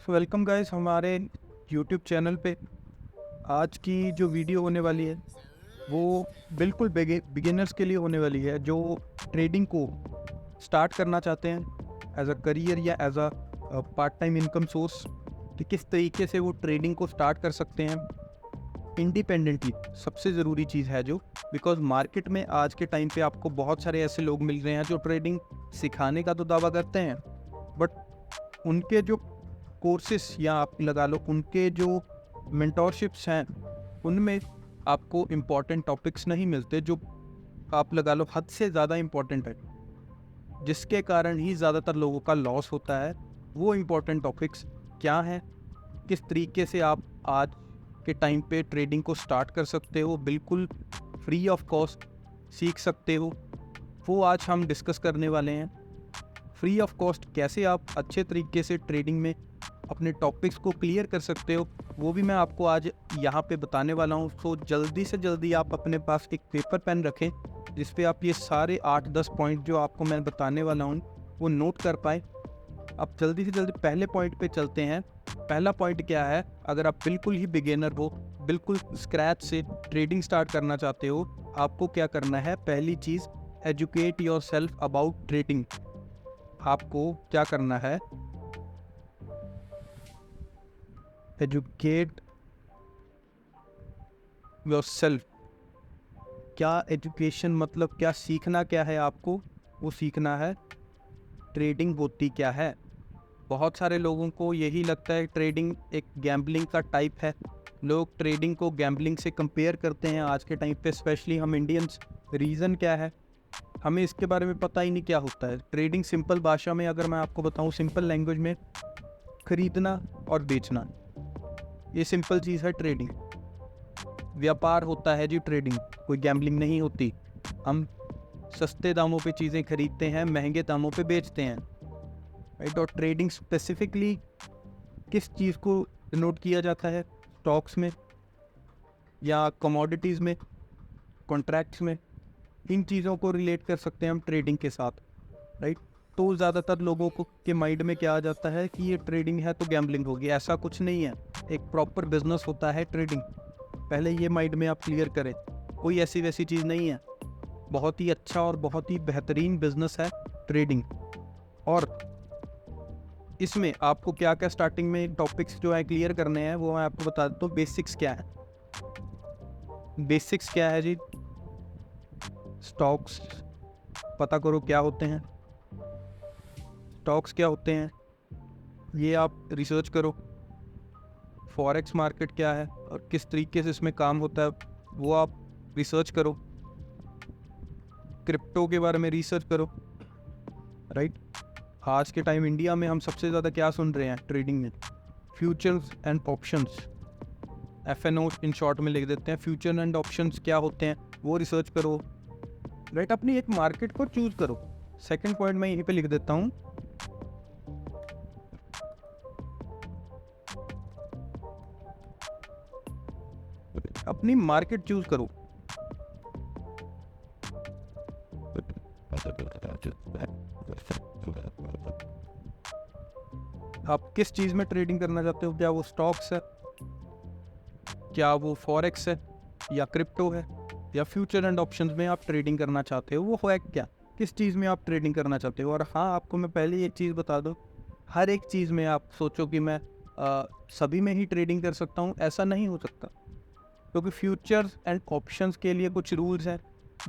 Welcome guys हमारे YouTube channel पे। आज की जो वीडियो होने वाली है वो बिल्कुल बिगिनर्स के लिए होने वाली है, जो ट्रेडिंग को स्टार्ट करना चाहते हैं एज अ करियर या as a part time income source. कि किस तरीके से वो ट्रेडिंग को स्टार्ट कर सकते हैं इंडिपेंडेंटली। सबसे ज़रूरी चीज़ है जो, बिकॉज मार्केट में आज के टाइम पे आपको बहुत सारे ऐसे लोग मिल रहे हैं जो ट्रेडिंग सिखाने का तो दावा करते हैं, बट उनके जो कोर्सेस या आप लगा लो उनके जो मेंटोरशिप्स हैं उनमें आपको इम्पॉर्टेंट टॉपिक्स नहीं मिलते, जो आप लगा लो हद से ज़्यादा इम्पॉर्टेंट है, जिसके कारण ही ज़्यादातर लोगों का लॉस होता है। वो इम्पॉर्टेंट टॉपिक्स क्या हैं, किस तरीके से आप आज के टाइम पे ट्रेडिंग को स्टार्ट कर सकते हो, बिल्कुल फ्री ऑफ कॉस्ट सीख सकते हो, वो आज हम डिस्कस करने वाले हैं। फ्री ऑफ कॉस्ट कैसे आप अच्छे तरीके से ट्रेडिंग में अपने टॉपिक्स को क्लियर कर सकते हो, वो भी मैं आपको आज यहाँ पे बताने वाला हूँ। तो जल्दी से जल्दी आप अपने पास एक पेपर पेन रखें जिस पे आप ये सारे 8-10 पॉइंट जो आपको मैं बताने वाला हूँ वो नोट कर पाए। अब जल्दी से जल्दी पहले पॉइंट पे चलते हैं। पहला पॉइंट क्या है, अगर आप बिल्कुल ही बिगिनर हो, बिल्कुल स्क्रैच से ट्रेडिंग स्टार्ट करना चाहते हो, आपको क्या करना है? पहली चीज़, educate yourself about trading. आपको क्या करना है? Educate yourself. क्या एजुकेशन मतलब क्या सीखना क्या है आपको? वो सीखना है ट्रेडिंग होती क्या है। बहुत सारे लोगों को यही लगता है ट्रेडिंग एक गैम्बलिंग का टाइप है। लोग ट्रेडिंग को गैम्बलिंग से कंपेयर करते हैं आज के टाइम पे, स्पेशली हम इंडियंस। रीज़न क्या है? हमें इसके बारे में पता ही नहीं क्या होता है ट्रेडिंग। सिंपल भाषा में अगर मैं आपको बताऊं, सिंपल लैंग्वेज में, खरीदना और बेचना, ये सिंपल चीज़ है ट्रेडिंग। व्यापार होता है जी ट्रेडिंग, कोई गैम्बलिंग नहीं होती। हम सस्ते दामों पे चीज़ें खरीदते हैं, महंगे दामों पे बेचते हैं, राइट। और ट्रेडिंग स्पेसिफिकली किस चीज़ को नोट किया जाता है? स्टॉक्स में या कमोडिटीज़ में, कॉन्ट्रैक्ट्स में। इन चीज़ों को रिलेट कर सकते हैं हम ट्रेडिंग के साथ, राइट। तो ज़्यादातर लोगों को के माइंड में क्या आ जाता है कि ये ट्रेडिंग है तो गैम्बलिंग होगी। ऐसा कुछ नहीं है, एक प्रॉपर बिजनेस होता है ट्रेडिंग। पहले ये माइंड में आप क्लियर करें, कोई ऐसी वैसी चीज़ नहीं है। बहुत ही अच्छा और बहुत ही बेहतरीन बिजनेस है ट्रेडिंग। और इसमें आपको क्या क्या स्टार्टिंग में टॉपिक्स जो है क्लियर करने हैं वो मैं आपको बता देता हूँ। बेसिक्स क्या है? बेसिक्स क्या है जी? स्टॉक्स पता करो क्या होते हैं। स्टॉक्स क्या होते हैं ये आप रिसर्च करो। फॉरेक्स मार्केट क्या है और किस तरीके से इसमें काम होता है वो आप रिसर्च करो। क्रिप्टो के बारे में रिसर्च करो, राइट। आज के टाइम इंडिया में हम सबसे ज़्यादा क्या सुन रहे हैं ट्रेडिंग में? Futures and options, FNO in short में लिख देते हैं। फ्यूचर एंड ऑप्शंस क्या होते हैं वो रिसर्च करो, राइट। अपनी एक मार्केट को चूज करो। सेकंड पॉइंट मैं यहीं पे लिख देता हूँ, अपनी मार्केट चूज करो। आप किस चीज़ में ट्रेडिंग करना चाहते हो? क्या वो स्टॉक्स है, क्या वो फॉरेक्स है, या क्रिप्टो है, या फ्यूचर एंड ऑप्शंस में आप ट्रेडिंग करना चाहते हो? वो है क्या, किस चीज़ में आप ट्रेडिंग करना चाहते हो? और हाँ, आपको मैं पहले एक चीज़ बता दूँ, हर एक चीज़ में आप सोचो कि मैं सभी में ही ट्रेडिंग कर सकता हूँ, ऐसा नहीं हो सकता। क्योंकि फ्यूचर्स एंड ऑप्शंस के लिए कुछ रूल्स हैं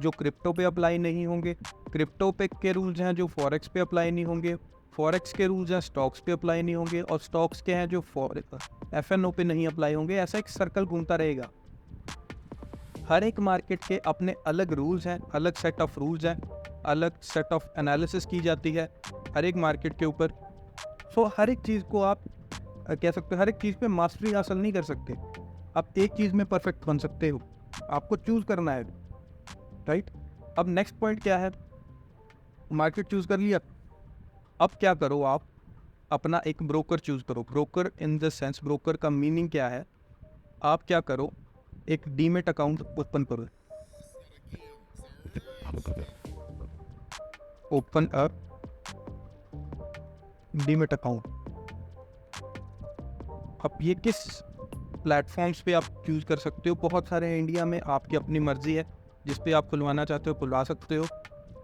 जो क्रिप्टो पे अप्लाई नहीं होंगे, क्रिप्टो पे के रूल्स हैं जो फॉरेक्स पे अप्लाई नहीं होंगे, फॉरेक्स के रूल्स हैं स्टॉक्स पे अप्लाई नहीं होंगे, और स्टॉक्स के हैं जो FNO पे नहीं अप्लाई होंगे। ऐसा एक सर्कल घूमता रहेगा। हर एक मार्केट के अपने अलग रूल्स हैं, अलग सेट ऑफ रूल्स हैं, अलग सेट ऑफ एनालिसिस की जाती है हर एक मार्केट के ऊपर। सो हर एक चीज़ को आप कह सकते हो, हर एक चीज़ पे मास्टरी हासिल नहीं कर सकते। आप एक चीज़ में परफेक्ट बन सकते हो, आपको चूज़ करना है, राइट। अब नेक्स्ट पॉइंट क्या है? मार्केट चूज़ कर लिया, अब क्या करो? आप अपना एक ब्रोकर चूज़ करो। Broker in the sense, broker का मीनिंग क्या है? आप क्या करो? एक डीमेट अकाउंट ओपन करो। Open a demat account. अब ये किस प्लेटफॉर्म्स पे आप चूज़ कर सकते हो, बहुत सारे हैं इंडिया में, आपकी अपनी मर्ज़ी है, जिस पे आप खुलवाना चाहते हो खुलवा सकते हो।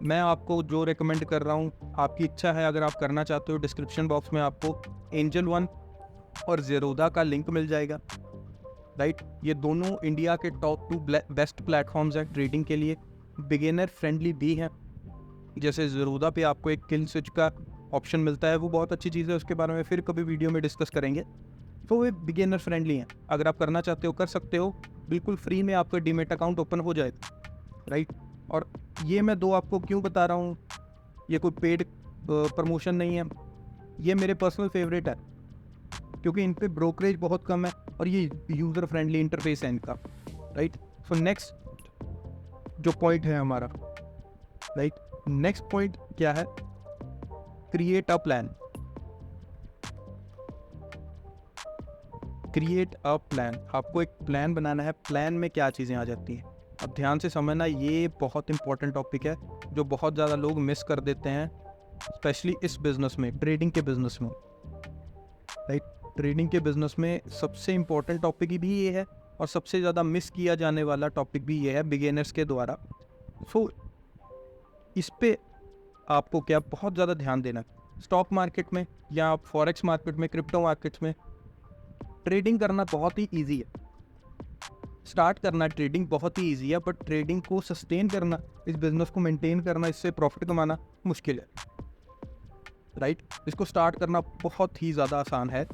मैं आपको जो रिकमेंड कर रहा हूँ, आपकी इच्छा है अगर आप करना चाहते हो, डिस्क्रिप्शन बॉक्स में आपको एंजल वन और ज़ेरोदा का लिंक मिल जाएगा, राइट। ये दोनों इंडिया के टॉप 2 बेस्ट प्लेटफॉर्म्स हैं ट्रेडिंग के लिए, बिगिनर फ्रेंडली भी हैं। जैसे ज़ेरोदा पे आपको एक किल स्विच का ऑप्शन मिलता है, वो बहुत अच्छी चीज़ है, उसके बारे में फिर कभी वीडियो में डिस्कस करेंगे। तो वे बिगिनर फ्रेंडली हैं, अगर आप करना चाहते हो कर सकते हो, बिल्कुल फ्री में आपका डीमेट अकाउंट ओपन हो जाएगा, राइट। और ये मैं 2 आपको क्यों बता रहा हूँ, ये कोई पेड प्रमोशन नहीं है, ये मेरे पर्सनल फेवरेट है, क्योंकि इन पे ब्रोकरेज बहुत कम है और ये यूज़र फ्रेंडली इंटरफेस है इनका, राइट। सो नेक्स्ट जो पॉइंट है हमारा, राइट, नेक्स्ट पॉइंट क्या है, create a plan. Create a plan, आपको एक प्लान बनाना है। प्लान में क्या चीज़ें आ जाती हैं, अब ध्यान से समझना, ये बहुत इंपॉर्टेंट टॉपिक है जो बहुत ज़्यादा लोग मिस कर देते हैं, स्पेशली इस बिज़नेस में, ट्रेडिंग के बिज़नेस में, राइट। ट्रेडिंग के बिज़नेस में सबसे इम्पोर्टेंट टॉपिक भी ये है और सबसे ज़्यादा मिस किया जाने वाला टॉपिक भी ये है बिगिनर्स के द्वारा। सो इस पे आपको क्या बहुत ज़्यादा ध्यान देना है। स्टॉक मार्केट में या फॉरेक्स मार्केट में, क्रिप्टो मार्केट्स में ट्रेडिंग करना बहुत ही ईजी है, स्टार्ट करना ट्रेडिंग बहुत ही ईजी है, बट ट्रेडिंग को सस्टेन करना, इस बिज़नेस को मेंटेन करना, इससे प्रॉफिट कमाना मुश्किल है, राइट। इसको स्टार्ट करना बहुत ही ज़्यादा आसान है।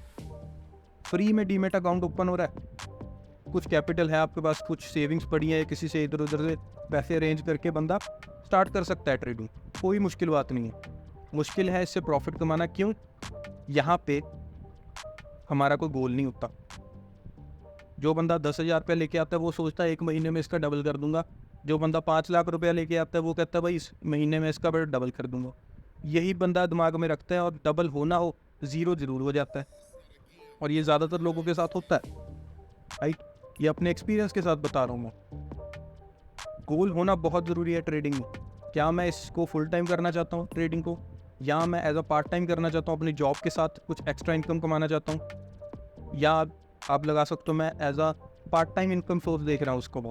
फ्री में डीमेट अकाउंट ओपन हो रहा है, कुछ कैपिटल है आपके पास, कुछ सेविंग्स पड़ी है, किसी से इधर उधर से पैसे अरेंज करके बंदा स्टार्ट कर सकता है ट्रेडिंग, कोई मुश्किल बात नहीं है। मुश्किल है इससे प्रॉफिट कमाना, क्यों, यहाँ पे हमारा कोई गोल नहीं होता। जो बंदा 10,000 रुपया लेके आता है वो सोचता है 1 महीने में इसका डबल कर दूंगा, जो बंदा 5 लाख रुपया लेके आता है वो कहता है भाई इस महीने में इसका डबल कर दूंगा। यही बंदा दिमाग में रखता है और डबल होना हो, ज़ीरो ज़रूर हो जाता है, और ये ज़्यादातर लोगों के साथ होता है, राइट। ये अपने एक्सपीरियंस के साथ बता रहा हूँ मैं। गोल होना बहुत ज़रूरी है ट्रेडिंग में। क्या मैं इसको फुल टाइम करना चाहता हूँ ट्रेडिंग को, या मैं एज अ पार्ट टाइम करना चाहता हूँ, अपनी जॉब के साथ कुछ एक्स्ट्रा इनकम कमाना चाहता हूँ, या आप लगा सकते हो मैं as a part time income source देख रहा हूँ उसको।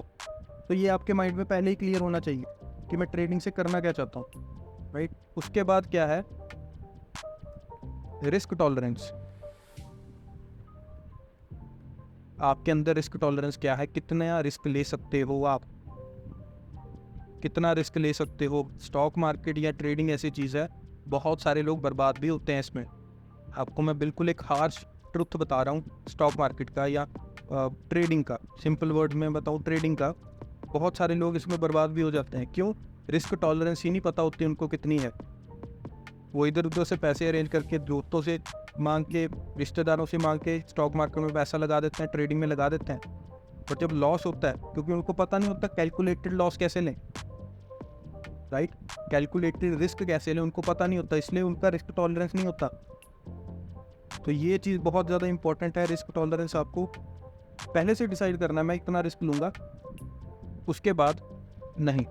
तो ये आपके माइंड में पहले ही क्लियर होना चाहिए कि मैं ट्रेडिंग से करना क्या चाहता हूँ, राइट। उसके बाद क्या है, रिस्क टॉलरेंस। आपके अंदर रिस्क टॉलरेंस क्या है, कितना रिस्क ले सकते हो आप, कितना रिस्क ले सकते हो। स्टॉक मार्केट या ट्रेडिंग ऐसी चीज़ है, बहुत सारे लोग बर्बाद भी होते हैं इसमें। आपको मैं बिल्कुल एक हार्श ट्रुथ बता रहा हूँ स्टॉक मार्केट का या ट्रेडिंग का, सिंपल वर्ड में बताऊँ ट्रेडिंग का, बहुत सारे लोग इसमें बर्बाद भी हो जाते हैं। क्यों, रिस्क टॉलरेंस ही नहीं पता होती उनको कितनी है। वो इधर उधर से पैसे अरेंज करके, दोस्तों से मांग के, रिश्तेदारों से मांग के स्टॉक मार्केट में पैसा लगा देते हैं, ट्रेडिंग में लगा देते हैं, बट जब लॉस होता है, क्योंकि उनको पता नहीं होता कैलकुलेटेड लॉस कैसे लें, राइट, कैलकुलेटेड रिस्क कैसे लें उनको पता नहीं होता, इसलिए उनका रिस्क टॉलरेंस नहीं होता। तो ये चीज़ बहुत ज़्यादा इंपॉर्टेंट है। रिस्क टॉलरेंस आपको पहले से डिसाइड करना है, मैं इतना रिस्क लूँगा, उसके बाद नहीं,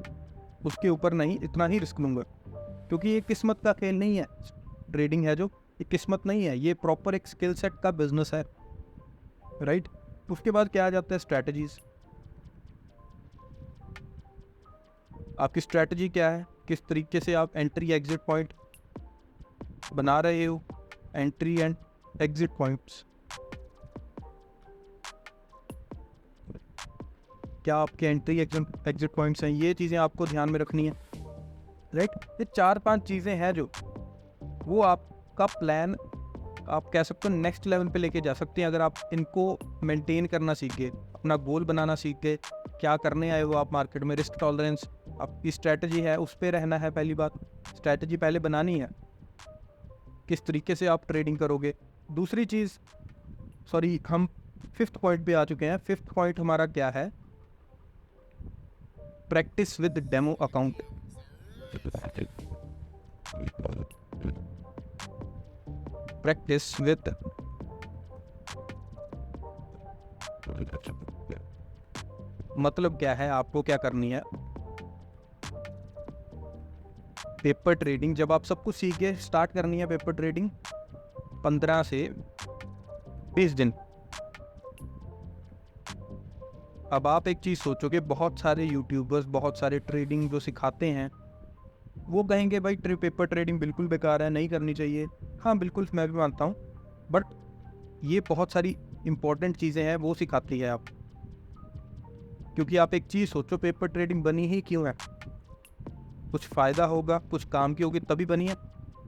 उसके ऊपर नहीं, इतना ही रिस्क लूँगा, क्योंकि ये किस्मत का खेल नहीं है। ट्रेडिंग है जो, ये किस्मत नहीं है, ये प्रॉपर एक स्किल सेट का बिजनेस है, राइट। उसके बाद क्या आ जाता है, स्ट्रैटेजीज। आपकी स्ट्रैटेजी क्या है, किस तरीके से आप एंट्री एग्जिट पॉइंट बना रहे हो, एंट्री एंड एग्जिट पॉइंट्स, क्या आपके एंट्री एग्जिट पॉइंट्स हैं, ये चीज़ें आपको ध्यान में रखनी है, राइट। ये 4-5 चीज़ें हैं जो वो आपका प्लान, आप कह सकते हो नेक्स्ट लेवल पे लेके जा सकते हैं, अगर आप इनको मेंटेन करना सीख गए, अपना गोल बनाना सीख गए, क्या करने आए हो आप मार्केट में, रिस्क टॉलरेंस, आपकी स्ट्रैटेजी है, उस पर रहना है। पहली बात, स्ट्रैटेजी पहले बनानी है, किस तरीके से आप ट्रेडिंग करोगे। दूसरी चीज़, सॉरी, हम 5th पॉइंट पे आ चुके हैं। 5th पॉइंट हमारा क्या है, practice with demo account. Practice with, मतलब क्या है, आपको क्या करनी है, पेपर ट्रेडिंग जब आप सब कुछ सीख के स्टार्ट करनी है, पेपर ट्रेडिंग 15 से 20 दिन, अब आप एक चीज़ सोचोगे, बहुत सारे यूट्यूबर्स, बहुत सारे ट्रेडिंग जो सिखाते हैं, वो कहेंगे भाई पेपर ट्रेडिंग बिल्कुल बेकार है, नहीं करनी चाहिए। हाँ बिल्कुल, मैं भी मानता हूँ, बट ये बहुत सारी इंपॉर्टेंट चीज़ें हैं वो सिखाती है आप। क्योंकि आप एक चीज़ सोचो, पेपर ट्रेडिंग बनी ही क्यों है? कुछ फ़ायदा होगा, कुछ काम की होगी तभी बनी है।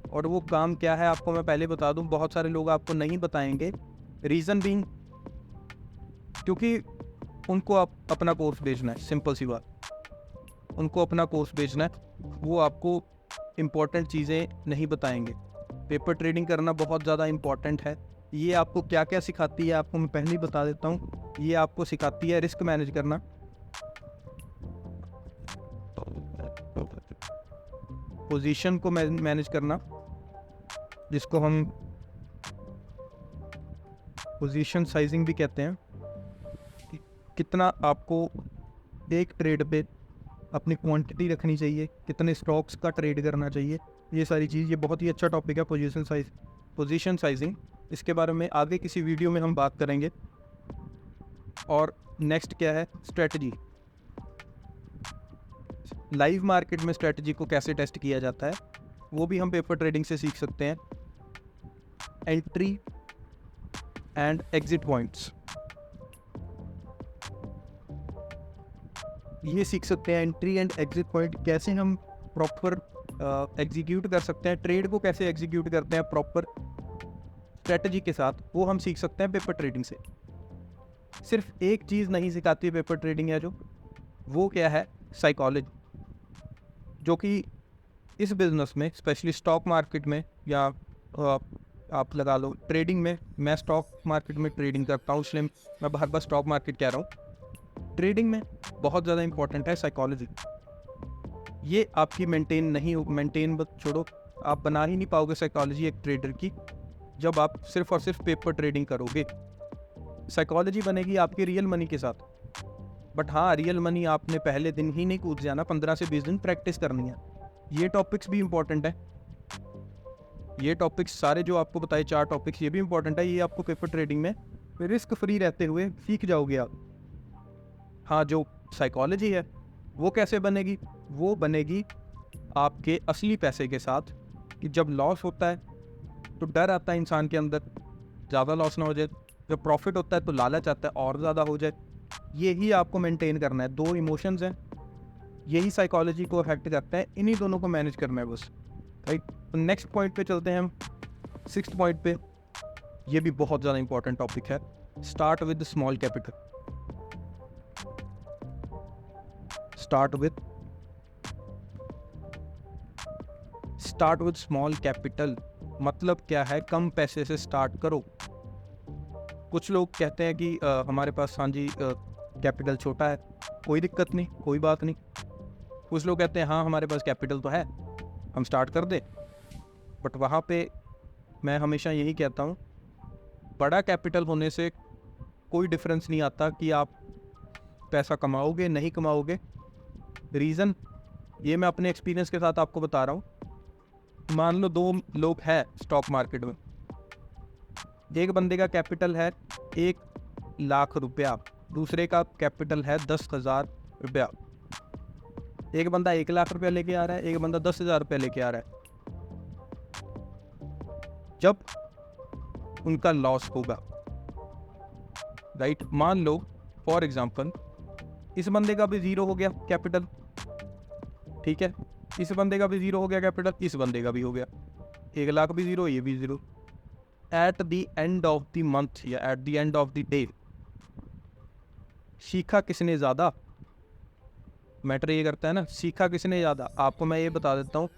और वो काम क्या है आपको मैं पहले बता दूं, बहुत सारे लोग आपको नहीं बताएंगे। रीज़न बीइंग क्योंकि उनको आप अपना कोर्स बेचना है, सिंपल सी बात। उनको अपना कोर्स बेचना है, वो आपको इम्पोर्टेंट चीज़ें नहीं बताएंगे। पेपर ट्रेडिंग करना बहुत ज़्यादा इम्पॉर्टेंट है। ये आपको क्या क्या सिखाती है आपको मैं पहले ही बता देता हूँ। ये आपको सिखाती है रिस्क मैनेज करना, पोजीशन को मैनेज करना, जिसको हम पोजीशन साइजिंग भी कहते हैं, कि कितना आपको एक ट्रेड पे अपनी क्वांटिटी रखनी चाहिए, कितने स्टॉक्स का ट्रेड करना चाहिए, ये सारी चीज़। ये बहुत ही अच्छा टॉपिक है पोजीशन साइजिंग। इसके बारे में आगे किसी वीडियो में हम बात करेंगे। और नेक्स्ट क्या है, स्ट्रेटजी। लाइव मार्केट में स्ट्रेटजी को कैसे टेस्ट किया जाता है वो भी हम पेपर ट्रेडिंग से सीख सकते हैं। एंट्री एंड एग्जिट पॉइंट्स, ये सीख सकते हैं। एंट्री एंड एग्जिट पॉइंट कैसे हम प्रॉपर एग्जीक्यूट कर सकते हैं, ट्रेड को कैसे एग्जीक्यूट करते हैं प्रॉपर स्ट्रेटजी के साथ, वो हम सीख सकते हैं पेपर ट्रेडिंग से। सिर्फ एक चीज़ नहीं सिखाती पेपर ट्रेडिंग है जो, वो क्या है, साइकोलॉजी। जो कि इस बिज़नेस में, स्पेशली स्टॉक मार्केट में, या आप लगा लो ट्रेडिंग में, मैं स्टॉक मार्केट में ट्रेडिंग करता हूँ इसलिए मैं बार बार स्टॉक मार्केट कह रहा हूँ। ट्रेडिंग में बहुत ज़्यादा इंपॉर्टेंट है साइकोलॉजी। ये आपकी मेंटेन छोड़ो, आप बना ही नहीं पाओगे साइकोलॉजी एक ट्रेडर की जब आप सिर्फ और सिर्फ पेपर ट्रेडिंग करोगे। साइकोलॉजी बनेगी आपकी रियल मनी के साथ। बट हाँ, रियल मनी आपने पहले दिन ही नहीं कूद जाना, 15 से 20 दिन प्रैक्टिस करनी है। ये टॉपिक्स भी इंपॉर्टेंट है। ये टॉपिक्स सारे जो आपको बताए 4 टॉपिक्स, ये भी इंपॉर्टेंट है। ये आपको पेपर ट्रेडिंग में रिस्क फ्री रहते हुए सीख जाओगे आप। हाँ, जो साइकोलॉजी है वो कैसे बनेगी? वो बनेगी आपके असली पैसे के साथ, कि जब लॉस होता है तो डर आता है इंसान के अंदर, ज़्यादा लॉस ना हो जाए। जब प्रॉफिट होता है तो लालच आता है और ज़्यादा हो जाए। यही आपको मेंटेन करना है। 2 इमोशंस हैं, यही साइकोलॉजी को अफेक्ट करता है, इन्हीं दोनों को मैनेज करना है बस, राइट। तो नेक्स्ट पॉइंट पे चलते हैं हम, 6th पॉइंट पे। ये भी बहुत ज़्यादा इंपॉर्टेंट टॉपिक है, start with small capital. Start with small capital मतलब क्या है? कम पैसे से स्टार्ट करो। कुछ लोग कहते हैं कि हमारे पास, हाँ जी, कैपिटल छोटा है, कोई दिक्कत नहीं, कोई बात नहीं। कुछ लोग कहते हैं हाँ हमारे पास कैपिटल तो है, हम स्टार्ट कर दें। बट वहाँ पे मैं हमेशा यही कहता हूँ, बड़ा कैपिटल होने से कोई डिफरेंस नहीं आता कि आप पैसा कमाओगे नहीं कमाओगे। रीज़न ये मैं अपने एक्सपीरियंस के साथ आपको बता रहा हूँ। मान लो 2 लोग हैं स्टॉक मार्केट में, एक बंदे का कैपिटल है 1 लाख रुपया, दूसरे का कैपिटल है 10,000 रुपया। एक बंदा 1 लाख रुपया लेके आ रहा है, एक बंदा 10,000 रुपया लेके आ रहा है। जब उनका लॉस होगा, राइट, मान लो फॉर एग्जांपल इस बंदे का भी 0 हो गया कैपिटल, ठीक है, इस बंदे का भी 0 हो गया कैपिटल, इस बंदे का भी हो गया, 1 लाख भी 0, ये भी 0। At the end of the month या at the end of the day सीखा किसने ज़्यादा? मैटर ये करता है ना, सीखा किसने ज़्यादा। आपको मैं ये बता देता हूँ,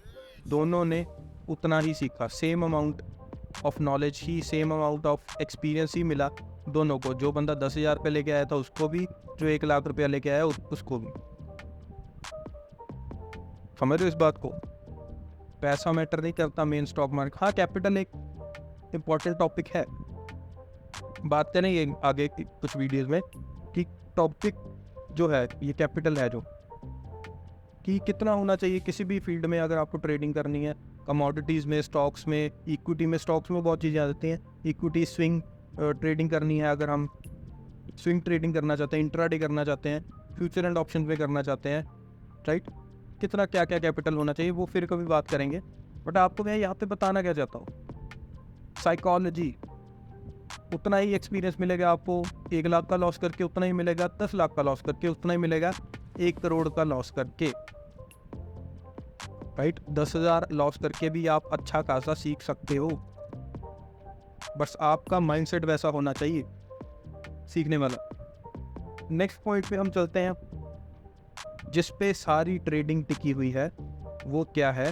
दोनों ने उतना ही सीखा, सेम अमाउंट ऑफ नॉलेज ही, सेम अमाउंट ऑफ एक्सपीरियंस ही मिला दोनों को। जो बंदा 10,000 रुपये लेके आया था उसको भी, जो 1 लाख रुपया लेके आया उसको भी। समझ रहे हो इस बात को? पैसा मैटर नहीं करता मेन स्टॉक मार्केट। हाँ, कैपिटल एक इम्पॉर्टेंट टॉपिक है, बात करेंगे आगे कुछ वीडियोस में कि टॉपिक जो है ये कैपिटल है, जो कि कितना होना चाहिए किसी भी फील्ड में अगर आपको ट्रेडिंग करनी है। कमोडिटीज़ में, स्टॉक्स में, इक्विटी में, स्टॉक्स में बहुत चीज़ें आ जाती हैं। इक्विटी स्विंग ट्रेडिंग करनी है अगर हम, स्विंग ट्रेडिंग करना चाहते हैं, इंट्राडे करना चाहते हैं, फ्यूचर एंड ऑप्शन पे करना चाहते हैं, राइट, कितना क्या क्या कैपिटल होना चाहिए वो फिर कभी बात करेंगे। बट आपको मैं यहाँ पे बताना क्या चाहता हूँ, साइकोलॉजी, उतना ही एक्सपीरियंस मिलेगा आपको 1 लाख का लॉस करके, उतना ही मिलेगा 10 लाख का लॉस करके, उतना ही मिलेगा 1 करोड़ का लॉस करके, राइट। 10,000 लॉस करके भी आप अच्छा खासा सीख सकते हो, बस आपका माइंडसेट वैसा होना चाहिए सीखने वाला। नेक्स्ट पॉइंट पे हम चलते हैं, जिस पे सारी ट्रेडिंग टिकी हुई है, वो क्या है,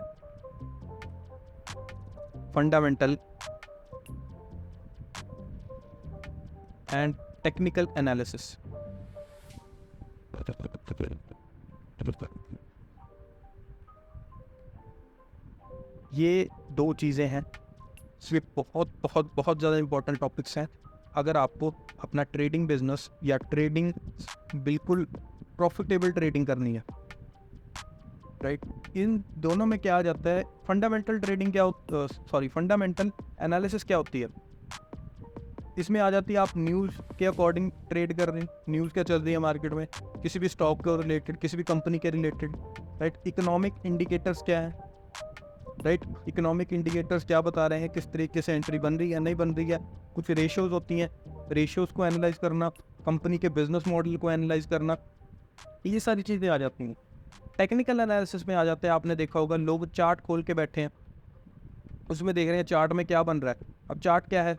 फंडामेंटल एंड टेक्निकल एनालिसिस। ये 2 चीज़ें हैं, सिर्फ बहुत बहुत बहुत ज़्यादा इंपॉर्टेंट टॉपिक्स हैं अगर आपको अपना ट्रेडिंग बिजनेस या ट्रेडिंग बिल्कुल प्रॉफिटेबल ट्रेडिंग करनी है, राइट। इन दोनों में क्या आ जाता है, फंडामेंटल ट्रेडिंग क्या फंडामेंटल एनालिसिस क्या होती है, इसमें आ जाती है आप न्यूज़ के अकॉर्डिंग ट्रेड कर रहे हैं, न्यूज़ क्या चल रही है मार्केट में, किसी भी स्टॉक के रिलेटेड, किसी भी कंपनी के रिलेटेड, राइट। इकोनॉमिक इंडिकेटर्स क्या है, राइट, इकोनॉमिक इंडिकेटर्स क्या बता रहे हैं, किस तरीके से एंट्री बन रही है नहीं बन रही है, कुछ रेशियोज़ होती हैं, रेशियोज़ को एनालाइज करना, कंपनी के बिजनेस मॉडल को एनालाइज करना, ये सारी चीज़ें आ जाती हैं। टेक्निकल एनालिसिस में आ जाते हैं, आपने देखा होगा लोग चार्ट खोल के बैठे हैं, उसमें देख रहे हैं चार्ट में क्या बन रहा है। अब चार्ट क्या है,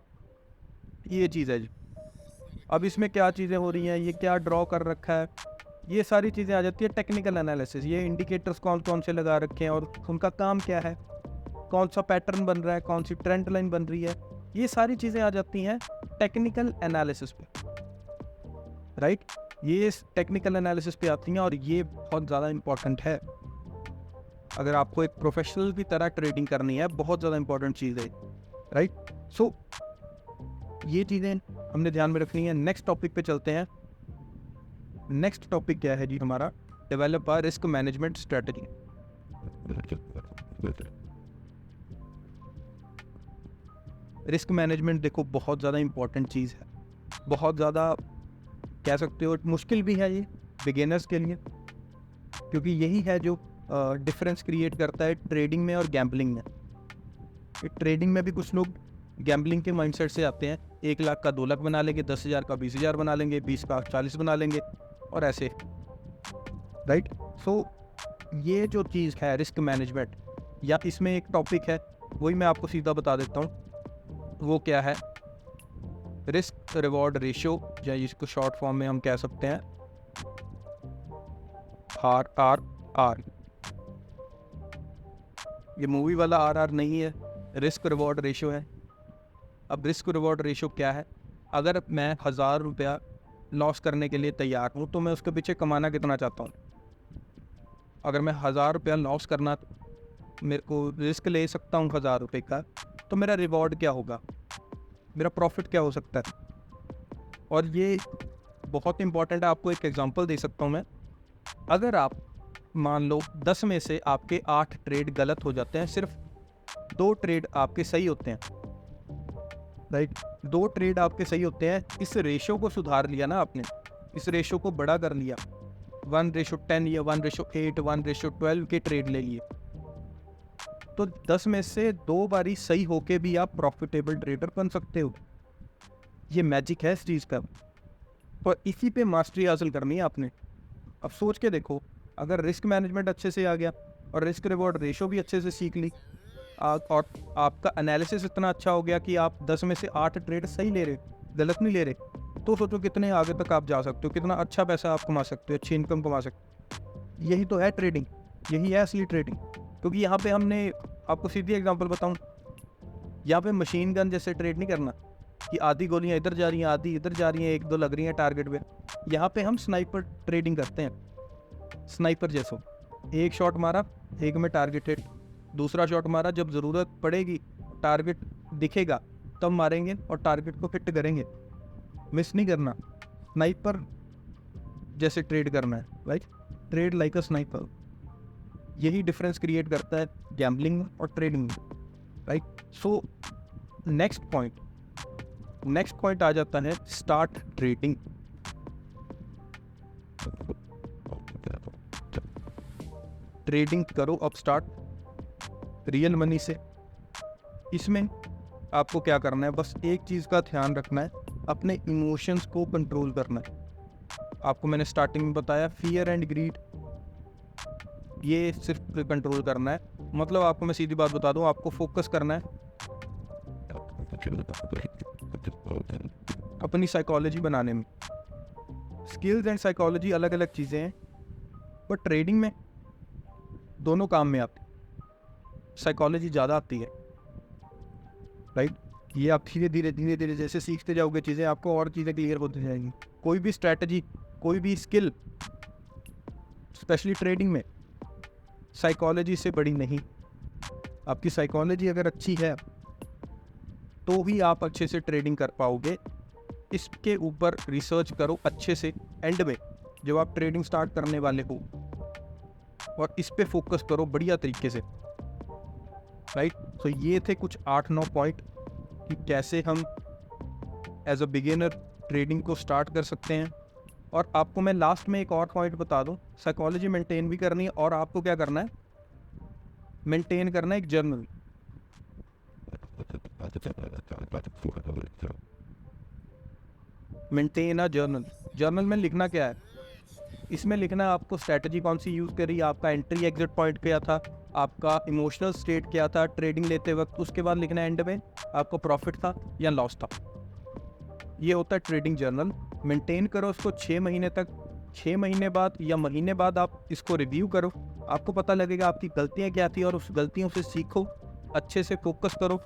ये चीज़ है जी, अब इसमें क्या चीज़ें हो रही हैं, ये क्या ड्रॉ कर रखा है, ये सारी चीज़ें आ जाती है टेक्निकल एनालिसिस। ये इंडिकेटर्स कौन कौन से लगा रखे हैं और उनका काम क्या है, कौन सा पैटर्न बन रहा है, कौन सी ट्रेंड लाइन बन रही है, ये सारी चीज़ें आ जाती हैं टेक्निकल एनालिसिस पे, राइट। ये टेक्निकल एनालिसिस पे आती हैं और ये बहुत ज़्यादा इंपॉर्टेंट है अगर आपको एक प्रोफेशनल की तरह ट्रेडिंग करनी है, बहुत ज़्यादा इंपॉर्टेंट चीज़ है, राइट। सो ये चीज़ें हमने ध्यान में रखनी है। नेक्स्ट टॉपिक पे चलते हैं। नेक्स्ट टॉपिक क्या है जी हमारा, develop a risk management strategy. Risk management देखो बहुत ज़्यादा इंपॉर्टेंट चीज़ है, बहुत ज़्यादा कह सकते हो मुश्किल भी है ये बिगिनर्स के लिए, क्योंकि यही है जो डिफरेंस क्रिएट करता है ट्रेडिंग में और गैम्बलिंग में। ट्रेडिंग में भी कुछ लोग गैम्बलिंग के माइंडसेट से आते हैं, 1 लाख का 2 लाख बना लेंगे, 10,000 का 20,000 बना लेंगे, 20 का 40 बना लेंगे और ऐसे, राइट। सो ये जो चीज़ है रिस्क मैनेजमेंट, या इसमें एक टॉपिक है वही मैं आपको सीधा बता देता हूँ, वो क्या है, रिस्क रिवॉर्ड रेशियो, या इसको शॉर्ट फॉर्म में हम कह सकते हैं RRR। ये मूवी वाला RR नहीं है, रिस्क रिवॉर्ड रेशियो है। अब रिस्क रिवॉर्ड रेशियो क्या है, अगर मैं 1,000 रुपया लॉस करने के लिए तैयार हूँ तो मैं उसके पीछे कमाना कितना चाहता हूँ। अगर मैं 1,000 रुपया लॉस करना, मेरे को रिस्क ले सकता हूँ 1,000 रुपये का, तो मेरा रिवॉर्ड क्या होगा, मेरा प्रॉफिट क्या हो सकता है। और ये बहुत इंपॉर्टेंट है, आपको एक एग्जांपल दे सकता हूँ मैं। अगर आप मान लो 10 में से आपके 8 ट्रेड गलत हो जाते हैं, सिर्फ 2 ट्रेड आपके सही होते हैं, राइट, 2 ट्रेड आपके सही होते हैं, इस रेशियो को सुधार लिया ना आपने, इस रेशियो को बड़ा कर लिया, 1:10 या 1:8, 1:12 के ट्रेड ले लिए, तो 10 में से 2 बारी सही होके भी आप प्रॉफिटेबल ट्रेडर बन सकते हो। ये मैजिक है इस चीज़ का, और इसी पे मास्टरी हासिल करनी है आपने। अब सोच के देखो, अगर रिस्क मैनेजमेंट अच्छे से आ गया और रिस्क रिवॉर्ड रेशो भी अच्छे से सीख ली, और आपका एनालिसिस इतना अच्छा हो गया कि आप 10 में से 8 ट्रेड सही ले रहे, गलत नहीं ले रहे, तो सोचो कितने आगे तक आप जा सकते हो, कितना अच्छा पैसा आप कमा सकते हो, अच्छी इनकम कमा सकते हो। यही तो है ट्रेडिंग, यही है असली ट्रेडिंग। क्योंकि यहाँ पे हमने आपको सीधी एग्जांपल बताऊँ, यहाँ पे मशीन गन जैसे ट्रेड नहीं करना कि आधी गोलियाँ इधर जा रही हैं, आधी इधर जा रही हैं, 1-2 लग रही हैं टारगेट पे। यहाँ पे हम स्नाइपर ट्रेडिंग करते हैं, स्नाइपर जैसो, एक शॉट मारा, एक में टारगेट हिट, दूसरा शॉट मारा, जब ज़रूरत पड़ेगी टारगेट दिखेगा तब मारेंगे और टारगेट को हिट करेंगे, मिस नहीं करना। स्नाइपर जैसे ट्रेड करना है, right, trade like a sniper. यही डिफरेंस क्रिएट करता है गैम्बलिंग और ट्रेडिंग में, राइट। सो नेक्स्ट पॉइंट आ जाता है स्टार्ट ट्रेडिंग। ट्रेडिंग करो अब स्टार्ट रियल मनी से। इसमें आपको क्या करना है, बस एक चीज़ का ध्यान रखना है, अपने इमोशंस को कंट्रोल करना है। आपको मैंने स्टार्टिंग में बताया फियर एंड ग्रीड, ये सिर्फ कंट्रोल करना है। मतलब आपको मैं सीधी बात बता दूं, आपको फोकस करना है अपनी साइकोलॉजी बनाने में। स्किल्स एंड साइकोलॉजी अलग अलग चीज़ें हैं, पर ट्रेडिंग में दोनों काम में आती है। साइकोलॉजी ज़्यादा आती है, राइट। ये आप धीरे धीरे जैसे सीखते जाओगे चीज़ें, आपको और चीज़ें क्लियर होती जाएंगी। कोई भी स्ट्रैटेजी, कोई भी स्किल, स्पेशली ट्रेडिंग में, साइकोलॉजी से बड़ी नहीं। आपकी साइकोलॉजी अगर अच्छी है तो ही आप अच्छे से ट्रेडिंग कर पाओगे। इसके ऊपर रिसर्च करो अच्छे से, एंड में जब आप ट्रेडिंग स्टार्ट करने वाले हो, और इस पे फोकस करो बढ़िया तरीके से, राइट। तो ये थे कुछ 8-9 पॉइंट कि कैसे हम एज अ बिगिनर ट्रेडिंग को स्टार्ट कर सकते हैं। और आपको मैं लास्ट में एक और पॉइंट बता दूं, साइकोलॉजी मेंटेन भी करनी है, और आपको क्या करना है, मेंटेन करना है एक journal. Maintain a journal. Journal में लिखना क्या है, इसमें लिखना है आपको स्ट्रैटेजी कौन सी यूज़ करी, आपका एंट्री एग्जिट पॉइंट क्या था, आपका इमोशनल स्टेट क्या था ट्रेडिंग लेते वक्त। उसके बाद लिखना है एंड में आपको प्रॉफिट था या लॉस था। ये होता है ट्रेडिंग जर्नल। मेंटेन करो उसको 6 महीने तक। 6 महीने बाद या महीने बाद आप इसको रिव्यू करो, आपको पता लगेगा आपकी गलतियाँ क्या थी, और उस गलतियों से सीखो, अच्छे से फोकस करो,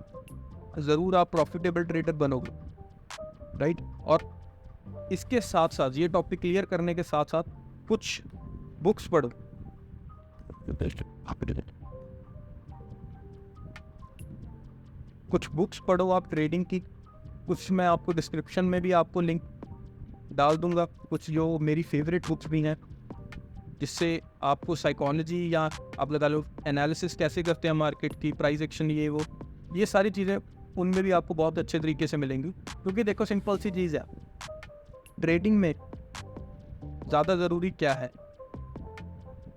ज़रूर आप प्रॉफिटेबल ट्रेडर बनोगे, राइट। और इसके साथ साथ, ये टॉपिक क्लियर करने के साथ साथ, कुछ बुक्स पढ़ो। कुछ बुक्स पढ़ो आप ट्रेडिंग की, कुछ मैं आपको डिस्क्रिप्शन में भी आपको लिंक डाल दूंगा, कुछ जो मेरी फेवरेट बुक्स भी हैं, जिससे आपको साइकोलॉजी, या आप लगा लो एनालिसिस कैसे करते हैं मार्केट की, प्राइस एक्शन, ये सारी चीज़ें उनमें भी आपको बहुत अच्छे तरीके से मिलेंगी। क्योंकि देखो सिंपल सी चीज़ है, ट्रेडिंग में ज़्यादा ज़रूरी क्या है,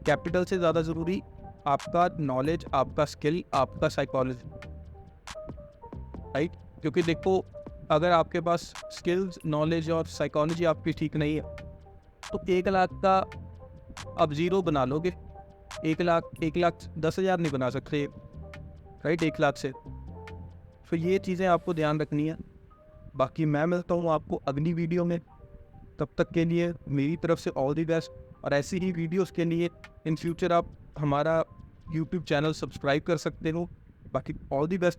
कैपिटल से ज़्यादा ज़रूरी आपका नॉलेज, आपका स्किल, आपका साइकोलॉजी, राइट। क्योंकि देखो अगर आपके पास स्किल्स, नॉलेज और साइकोलॉजी आपकी ठीक नहीं है, तो 1 लाख का आप ज़ीरो बना लोगे। 1 लाख 10,000 नहीं बना सकते, राइट, 1 लाख से। तो ये चीज़ें आपको ध्यान रखनी है। बाकी मैं मिलता हूँ आपको अगली वीडियो में, तब तक के लिए मेरी तरफ से ऑल दी बेस्ट। और ऐसी ही वीडियोस के लिए इन फ्यूचर आप हमारा यूट्यूब चैनल सब्सक्राइब कर सकते हो। बाकी ऑल दी बेस्ट।